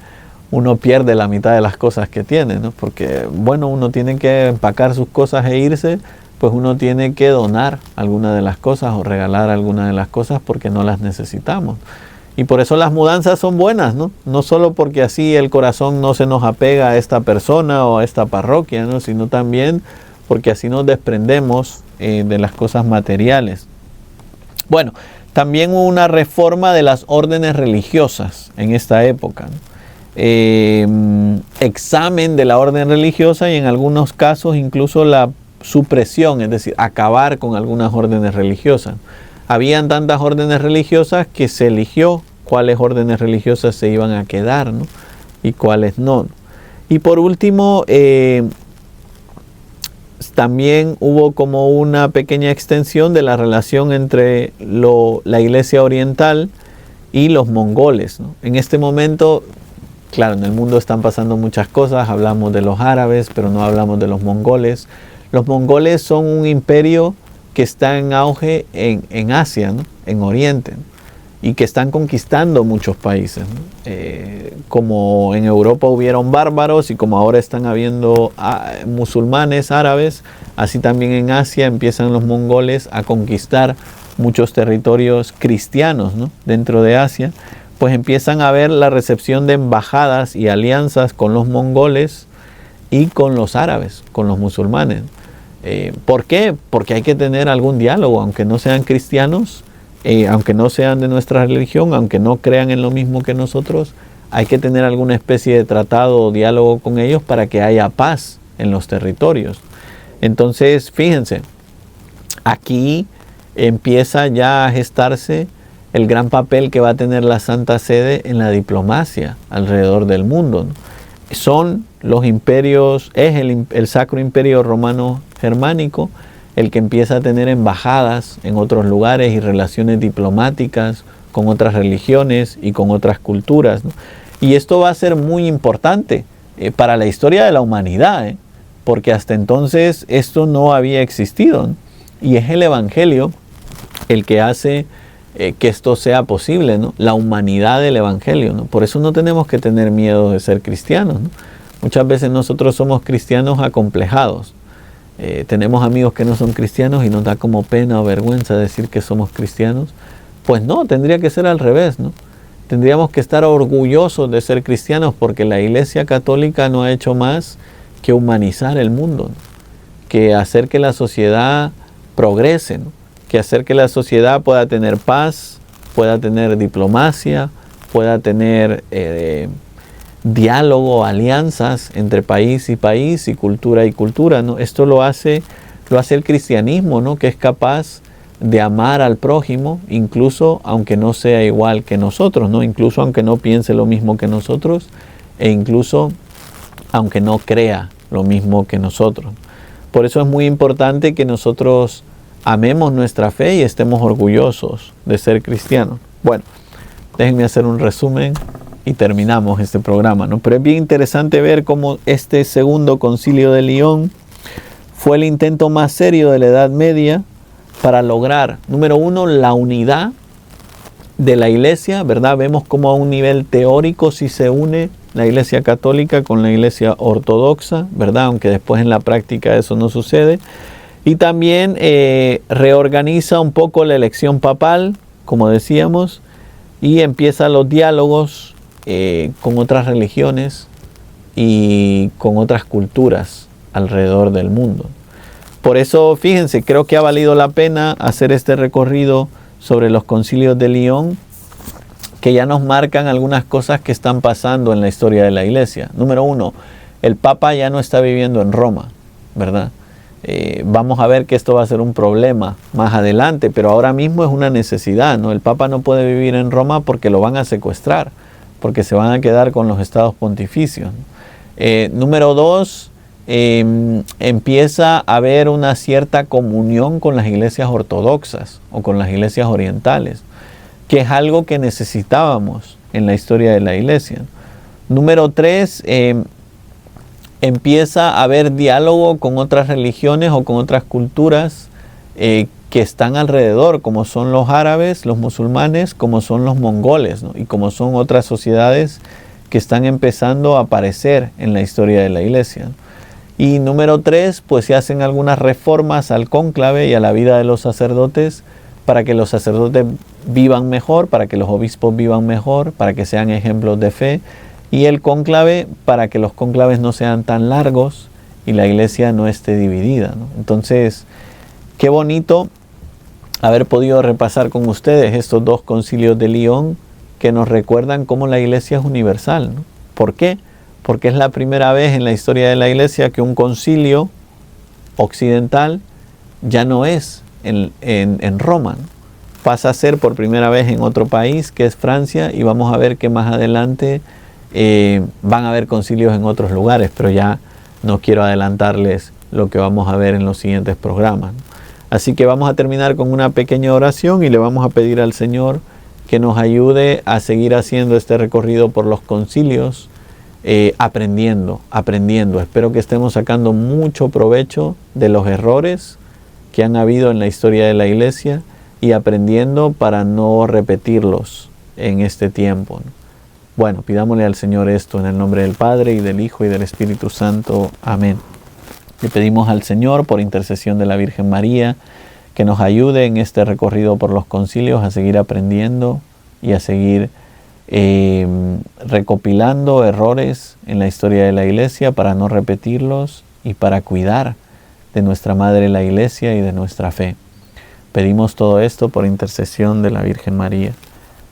uno pierde la mitad de las cosas que tiene, ¿no?, porque bueno, uno tiene que empacar sus cosas e irse, pues uno tiene que donar alguna de las cosas o regalar alguna de las cosas porque no las necesitamos. Y por eso las mudanzas son buenas, ¿no? No solo porque así el corazón no se nos apega a esta persona o a esta parroquia, ¿no?, sino también porque así nos desprendemos de las cosas materiales. Bueno, también hubo una reforma de las órdenes religiosas en esta época, ¿no? Examen de la orden religiosa y en algunos casos incluso la supresión, es decir, acabar con algunas órdenes religiosas. Habían tantas órdenes religiosas que se eligió cuáles órdenes religiosas se iban a quedar, ¿no?, y cuáles no. Y por último, también hubo como una pequeña extensión de la relación entre la Iglesia Oriental y los mongoles, ¿no? En este momento, claro, en el mundo están pasando muchas cosas, hablamos de los árabes, pero no hablamos de los mongoles. Los mongoles son un imperio que está en auge en Asia, ¿no?, en Oriente, ¿no?, y que están conquistando muchos países, ¿no? Como en Europa hubieron bárbaros y como ahora están habiendo musulmanes, árabes, así también en Asia empiezan los mongoles a conquistar muchos territorios cristianos, ¿no?, dentro de Asia. Pues empiezan a ver la recepción de embajadas y alianzas con los mongoles y con los árabes, con los musulmanes. ¿Por qué? Porque hay que tener algún diálogo, aunque no sean cristianos, aunque no sean de nuestra religión, aunque no crean en lo mismo que nosotros, hay que tener alguna especie de tratado o diálogo con ellos para que haya paz en los territorios. Entonces, fíjense, aquí empieza ya a gestarse el gran papel que va a tener la Santa Sede en la diplomacia alrededor del mundo, ¿no? Son los imperios, es el Sacro Imperio Romano Germánico, el que empieza a tener embajadas en otros lugares y relaciones diplomáticas con otras religiones y con otras culturas, ¿no? Y esto va a ser muy importante para la historia de la humanidad, porque hasta entonces esto no había existido, ¿no? Y es el Evangelio el que hace que esto sea posible, ¿no? La humanidad del Evangelio, ¿no? Por eso no tenemos que tener miedo de ser cristianos, ¿no? Muchas veces nosotros somos cristianos acomplejados. Tenemos amigos que no son cristianos y nos da como pena o vergüenza decir que somos cristianos. Pues no, tendría que ser al revés, ¿no? Tendríamos que estar orgullosos de ser cristianos, porque la Iglesia Católica no ha hecho más que humanizar el mundo, ¿no? Que hacer que la sociedad progrese, ¿no? Que hacer que la sociedad pueda tener paz, pueda tener diplomacia, pueda tener diálogo, alianzas entre país y cultura y cultura, ¿no? Esto lo hace el cristianismo, ¿no? Que es capaz de amar al prójimo, incluso aunque no sea igual que nosotros, ¿no? Incluso aunque no piense lo mismo que nosotros, e incluso aunque no crea lo mismo que nosotros. Por eso es muy importante que nosotros amemos nuestra fe y estemos orgullosos de ser cristianos. Bueno, déjenme hacer un resumen y terminamos este programa, ¿no? Pero es bien interesante ver cómo este segundo concilio de Lyon fue el intento más serio de la Edad Media para lograr, número uno, la unidad de la Iglesia, ¿verdad? Vemos cómo a un nivel teórico sí se une la Iglesia Católica con la Iglesia Ortodoxa, ¿verdad? Aunque después en la práctica eso no sucede. Y también reorganiza un poco la elección papal, como decíamos, y empieza los diálogos con otras religiones y con otras culturas alrededor del mundo. Por eso, fíjense, creo que ha valido la pena hacer este recorrido sobre los concilios de Lyon, que ya nos marcan algunas cosas que están pasando en la historia de la Iglesia. Número uno, el Papa ya no está viviendo en Roma, ¿verdad? Vamos a ver que esto va a ser un problema más adelante, pero ahora mismo es una necesidad, ¿no? El Papa no puede vivir en Roma porque lo van a secuestrar, porque se van a quedar con los estados pontificios, ¿no? Número dos, empieza a haber una cierta comunión con las iglesias ortodoxas o con las iglesias orientales, que es algo que necesitábamos en la historia de la Iglesia. Número tres, empieza a haber diálogo con otras religiones o con otras culturas que están alrededor, como son los árabes, los musulmanes, como son los mongoles, ¿no? Y como son otras sociedades que están empezando a aparecer en la historia de la Iglesia. Y número tres, pues se hacen algunas reformas al cónclave y a la vida de los sacerdotes para que los sacerdotes vivan mejor, para que los obispos vivan mejor, para que sean ejemplos de fe, y el cónclave para que los cónclaves no sean tan largos y la Iglesia no esté dividida, ¿no? Entonces, qué bonito haber podido repasar con ustedes estos dos concilios de Lyon que nos recuerdan cómo la Iglesia es universal, ¿no? ¿Por qué? Porque es la primera vez en la historia de la Iglesia que un concilio occidental ya no es en Roma, ¿no? Pasa a ser por primera vez en otro país, que es Francia, y vamos a ver que más adelante van a haber concilios en otros lugares, pero ya no quiero adelantarles lo que vamos a ver en los siguientes programas, ¿no? Así que vamos a terminar con una pequeña oración y le vamos a pedir al Señor que nos ayude a seguir haciendo este recorrido por los concilios, aprendiendo. Espero que estemos sacando mucho provecho de los errores que han habido en la historia de la Iglesia y aprendiendo para no repetirlos en este tiempo, ¿no? Bueno, pidámosle al Señor esto en el nombre del Padre y del Hijo y del Espíritu Santo. Amén. Le pedimos al Señor, por intercesión de la Virgen María, que nos ayude en este recorrido por los concilios a seguir aprendiendo y a seguir recopilando errores en la historia de la Iglesia para no repetirlos y para cuidar de nuestra Madre la Iglesia y de nuestra fe. Pedimos todo esto por intercesión de la Virgen María.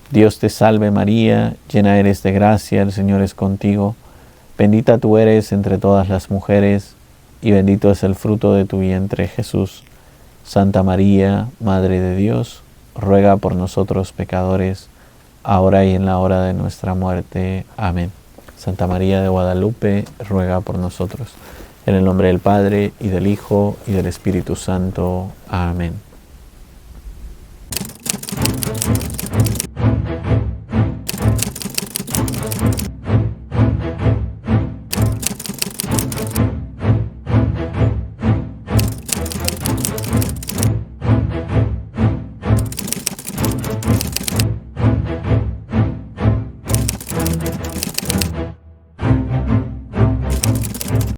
Dios te salve María, llena eres de gracia, el Señor es contigo. Bendita tú eres entre todas las mujeres y bendito es el fruto de tu vientre Jesús. Santa María, Madre de Dios, ruega por nosotros pecadores, ahora y en la hora de nuestra muerte. Amén. Santa María de Guadalupe, ruega por nosotros. En el nombre del Padre, y del Hijo, y del Espíritu Santo. Amén.